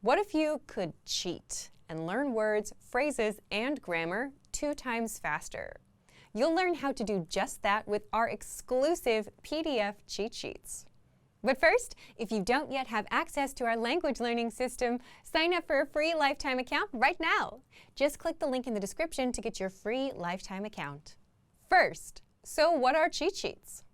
What if you could cheat and learn words, phrases, and grammar 2 times faster? You'll learn how to do just that with our exclusive PDF cheat sheets. But first, if you don't yet have access to our language learning system, sign up for a free lifetime account right now. Just click the link in the description to get your free lifetime account. First, so what are cheat sheets?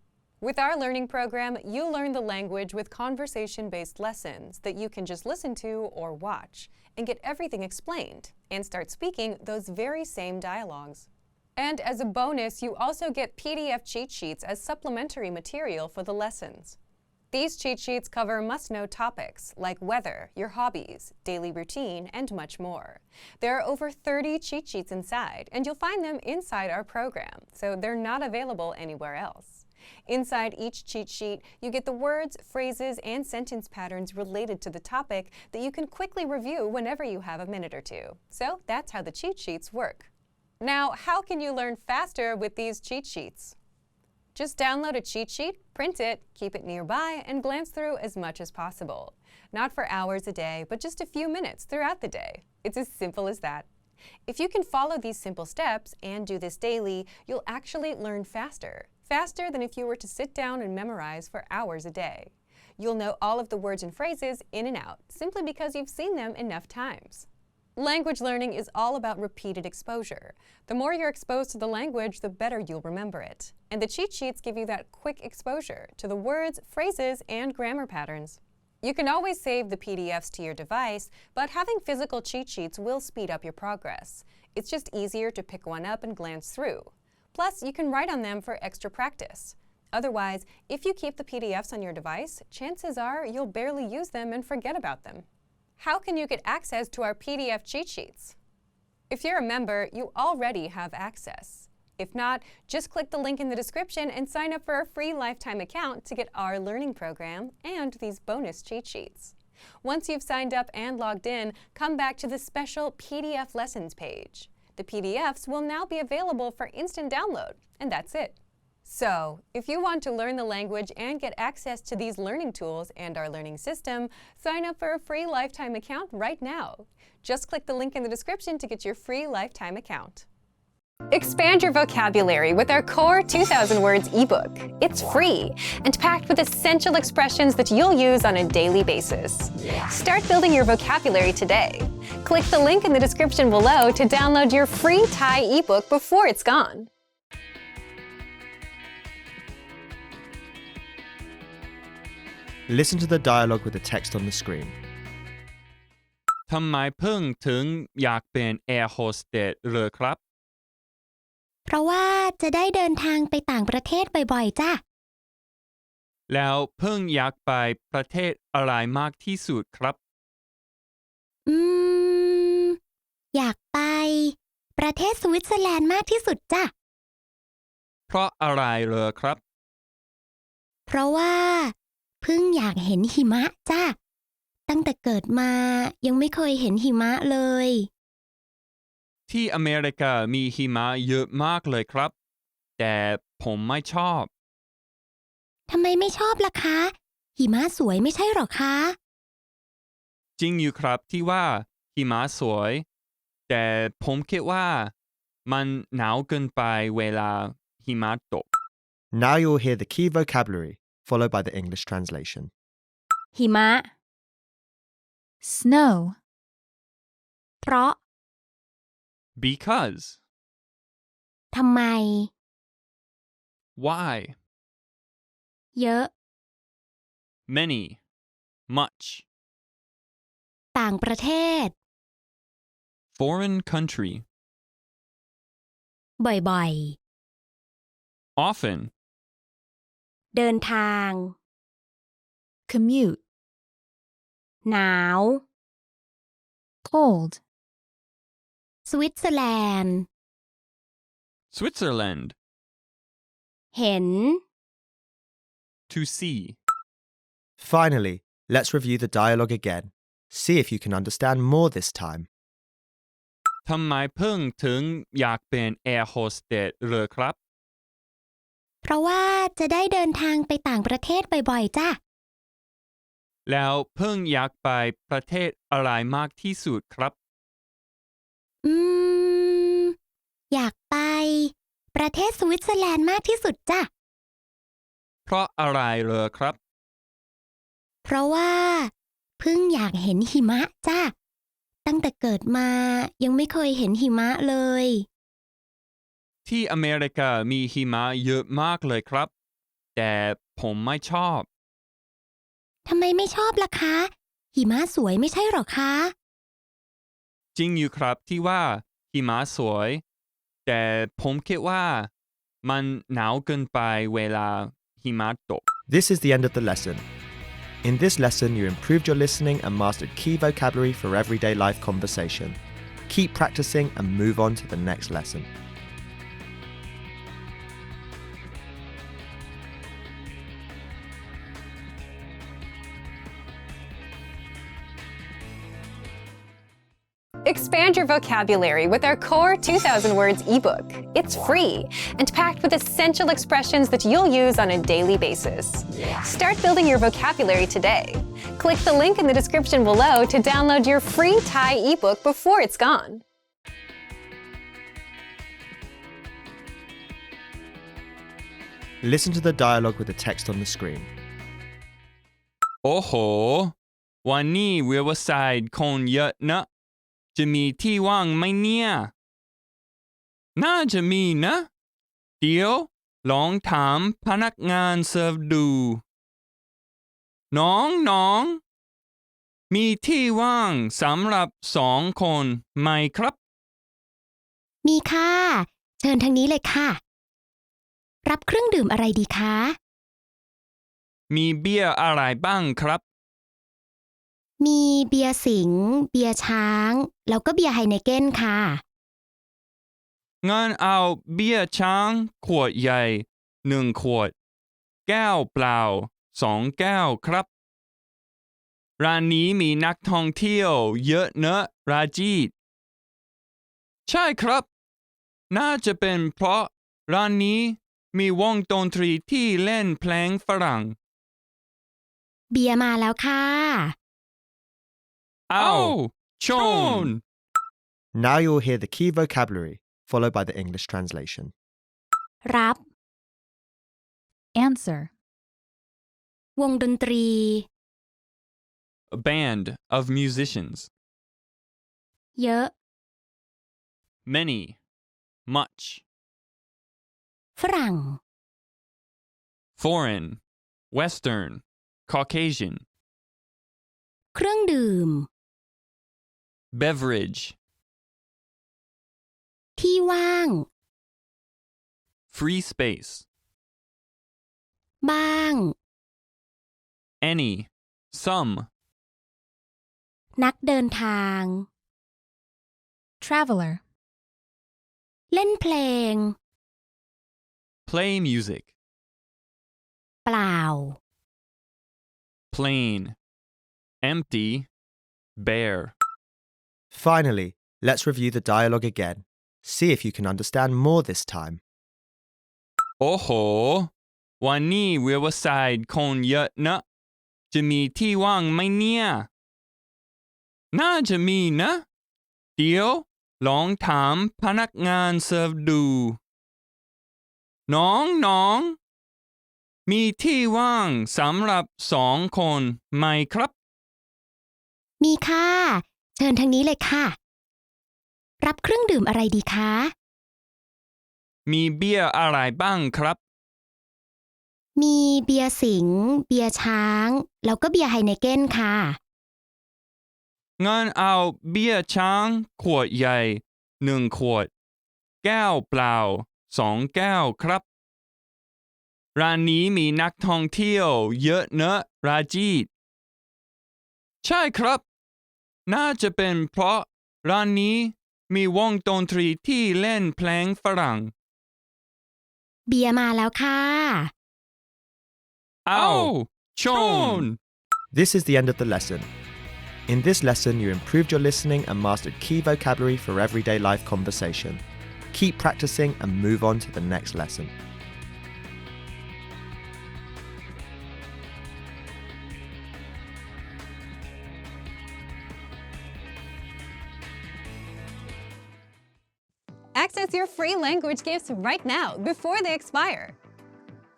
With our learning program, you learn the language with conversation-based lessons that you can just listen to or watch and get everything explained and start speaking those very same dialogues. And as a bonus, you also get PDF cheat sheets as supplementary material for the lessons. These cheat sheets cover must-know topics like weather, your hobbies, daily routine, and much more. There are over 30 cheat sheets inside, and you'll find them inside our program, so they're not available anywhere else. Inside each cheat sheet, you get the words, phrases, and sentence patterns related to the topic that you can quickly review whenever you have a minute or two. So that's how the cheat sheets work. Now, how can you learn faster with these cheat sheets? Just download a cheat sheet, print it, keep it nearby, and glance through as much as possible. Not for hours a day, but just a few minutes throughout the day. It's as simple as that. If you can follow these simple steps and do this daily, you'll actually learn faster. Faster than if you were to sit down and memorize for hours a day. You'll know all of the words and phrases in and out, simply because you've seen them enough times. Language learning is all about repeated exposure. The more you're exposed to the language, the better you'll remember it. And the cheat sheets give you that quick exposure to the words, phrases, and grammar patterns. You can always save the PDFs to your device, but having physical cheat sheets will speed up your progress. It's just easier to pick one up and glance through. Plus, you can write on them for extra practice. Otherwise, if you keep the PDFs on your device, chances are you'll barely use them and forget about them. How can you get access to our PDF cheat sheets? If you're a member, you already have access. If not, just click the link in the description and sign up for a free lifetime account to get our learning program and these bonus cheat sheets. Once you've signed up and logged in, come back to the special PDF lessons page. The PDFs will now be available for instant download, and that's it. So, if you want to learn the language and get access to these learning tools and our learning system, sign up for a free lifetime account right now. Just click the link in the description to get your free lifetime account. Expand your vocabulary with our Core 2000 Words ebook. It's free and packed with essential expressions that you'll use on a daily basis. Start building your vocabulary today. Click the link in the description below to download your free Thai ebook before it's gone. Listen to the dialogue with the text on the screen. ทำไมเพิ่งถึงอยากเป็นแอร์โฮสเตสเลยครับ เพราะว่าจะได้เดินทางไปต่างประเทศบ่อยๆจ้ะ แล้วเพิ่งอยากไปประเทศอะไรมากที่สุดครับ อยากไปประเทศสวิตเซอร์แลนด์มากที่สุดจ้ะ เพราะอะไรเลยครับ เพราะว่าเพิ่งอยากเห็นหิมะจ้ะ ตั้งแต่เกิดมายังไม่เคยเห็นหิมะเลย ที่อเมริกามีหิมะเยอะมากเลยครับ แต่ผมไม่ชอบ ทำไมไม่ชอบล่ะคะ หิมะสวยไม่ใช่หรอคะ จริงอยู่ครับที่ว่าหิมะสวย แต่ผมคิดว่ามันหนาวเกินไปเวลาหิมะตก Now you'll hear the key vocabulary, followed by the English translation. หิมะ snow เพราะ because ทำไม why เยอะ many much ต่างประเทศ foreign country บ่อย often ๆ เดินทาง commute หนาว cold สวิตเซอร์แลนด์ Switzerland เห็น to see Finally, let's review the dialogue again. See if you can understand more this time. ทำไมเพิ่งถึงอยากเป็นแอร์โฮสเตสเลยครับ เพราะว่าจะได้เดินทางไปต่างประเทศบ่อยๆจ้ะ แล้วเพิ่งอยากไปประเทศอะไรมากที่สุดครับ อืม อยากไป ประเทศสวิตเซอร์แลนด์มากที่สุดจ้ะ เพราะอะไรเหรอครับ เพราะว่าเพิ่งอยากเห็นหิมะจ้ะ ตั้งแต่เกิดมายังไม่เคยเห็นหิมะเลย ที่อเมริกามีหิมะเยอะมากเลยครับ แต่ผมไม่ชอบ ทำไมไม่ชอบล่ะคะ หิมะสวยไม่ใช่หรอคะ จริงอยู่ครับที่ว่าหิมะสวย แต่ผมคิดว่ามันหนาวเกินไปเวลาหิมะตก This is the end of the lesson. In this lesson, you improved your listening and mastered key vocabulary for everyday life conversation. Keep practicing and move on to the next lesson. Expand your vocabulary with our Core 2000 Words ebook. It's free and packed with essential expressions that you'll use on a daily basis. Start building your vocabulary today. Click the link in the description below to download your free Thai ebook before it's gone. Listen to the dialogue with the text on the screen. โอ้โห วันนี้ริเวอร์ไซด์คนเยอะนะ จะมีที่ว่างไหมเนี่ย น่าจะมีนะ เดี๋ยวลองถามพนักงานเสิร์ฟดู น้องมีที่ว่างสำหรับ2 คนไหมครับ มีค่ะ เชิญทางนี้เลยค่ะ รับเครื่องดื่มอะไรดีคะ มีเบียร์อะไรบ้างครับ มีเบียร์สิงห์เบียร์ช้าง แล้วก็เบียร์ไฮเนเก้นค่ะ งั้นเอาเบียร์ช้างขวดใหญ่1 ขวด แก้วเปล่า2 แก้วครับ ร้านนี้มีนักท่องเที่ยวเยอะเนอะราจีดใช่ครับ น่าจะเป็นเพราะร้านนี้มีวงดนตรีที่เล่นเพลงฝรั่ง เบียร์มาแล้วค่ะ อ้าวชน Now you'll hear the key vocabulary, followed by the English translation. รับ Answer. วงดนตรี A band of musicians. เยอะ Many. Much. ฝรั่ง Foreign. Western. Caucasian. เครื่องดื่ม Beverage. ที่ว่าง Free space. บ้าง Any. Some. นักเดินทาง Traveler. เล่นเพลง Play music. เปล่า Plain. Empty. Bare. Finally, let's review the dialogue again. See if you can understand more this time. โอ้โห วันนี้ริเวอร์ไซด์คนเยอะนะ จะมีที่ว่างไหมเนี่ย น่าจะมีนะ เดี๋ยวลองถามพนักงานเสิร์ฟดู น้องมีที่ว่างสำหรับ2 คนไหมครับ มีค่ะ เชิญทางนี้เลยค่ะ รับเครื่องดื่มอะไรดีคะ มีเบียร์อะไรบ้างครับ มีเบียร์สิงห์เบียร์ช้าง แล้วก็เบียร์ไฮเนเก้นค่ะ งั้นเอาเบียร์ช้างขวดใหญ่1 ขวด แก้วเปล่า2 แก้วครับ ร้านนี้มีนักท่องเที่ยวเยอะเนอะราจีดใช่ครับ น่าจะเป็นเพราะร้านนี้มีวงดนตรีที่เล่นเพลงฝรั่ง เบียร์มาแล้วค่ะ อ้าวชน This is the end of the lesson. In this lesson, you improved your listening and mastered key vocabulary for everyday life conversation. Keep practicing and move on to the next lesson. Access your free language gifts right now before they expire.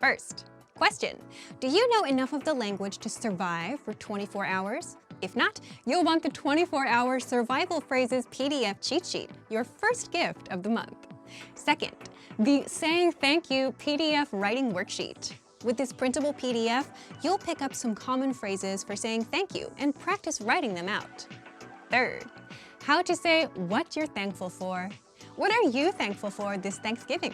First, question. Do you know enough of the language to survive for 24 hours? If not, you'll want the 24-hour Survival Phrases PDF cheat sheet, your first gift of the month. Second, the Saying Thank You PDF writing worksheet. With this printable PDF, you'll pick up some common phrases for saying thank you and practice writing them out. Third, how to say what you're thankful for. What are you thankful for this Thanksgiving?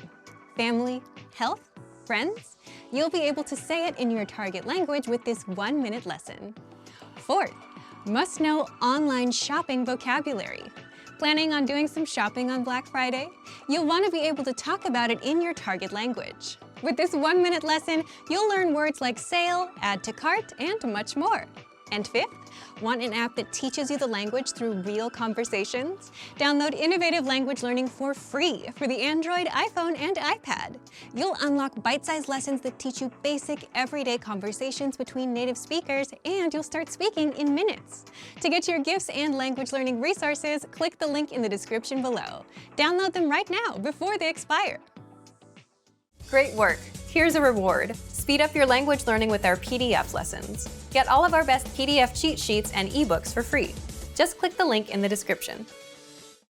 Family, health, friends? You'll be able to say it in your target language with this 1-minute lesson. Fourth, must-know online shopping vocabulary. Planning on doing some shopping on Black Friday? You'll want to be able to talk about it in your target language. With this 1-minute lesson, you'll learn words like sale, add to cart, and much more. And fifth, want an app that teaches you the language through real conversations? Download Innovative Language Learning for free for the Android, iPhone, and iPad. You'll unlock bite-sized lessons that teach you basic, everyday conversations between native speakers, and you'll start speaking in minutes. To get your gifts and language learning resources, click the link in the description below. Download them right now before they expire. Great work! Here's a reward. Speed up your language learning with our PDF lessons. Get all of our best PDF cheat sheets and ebooks for free. Just click the link in the description.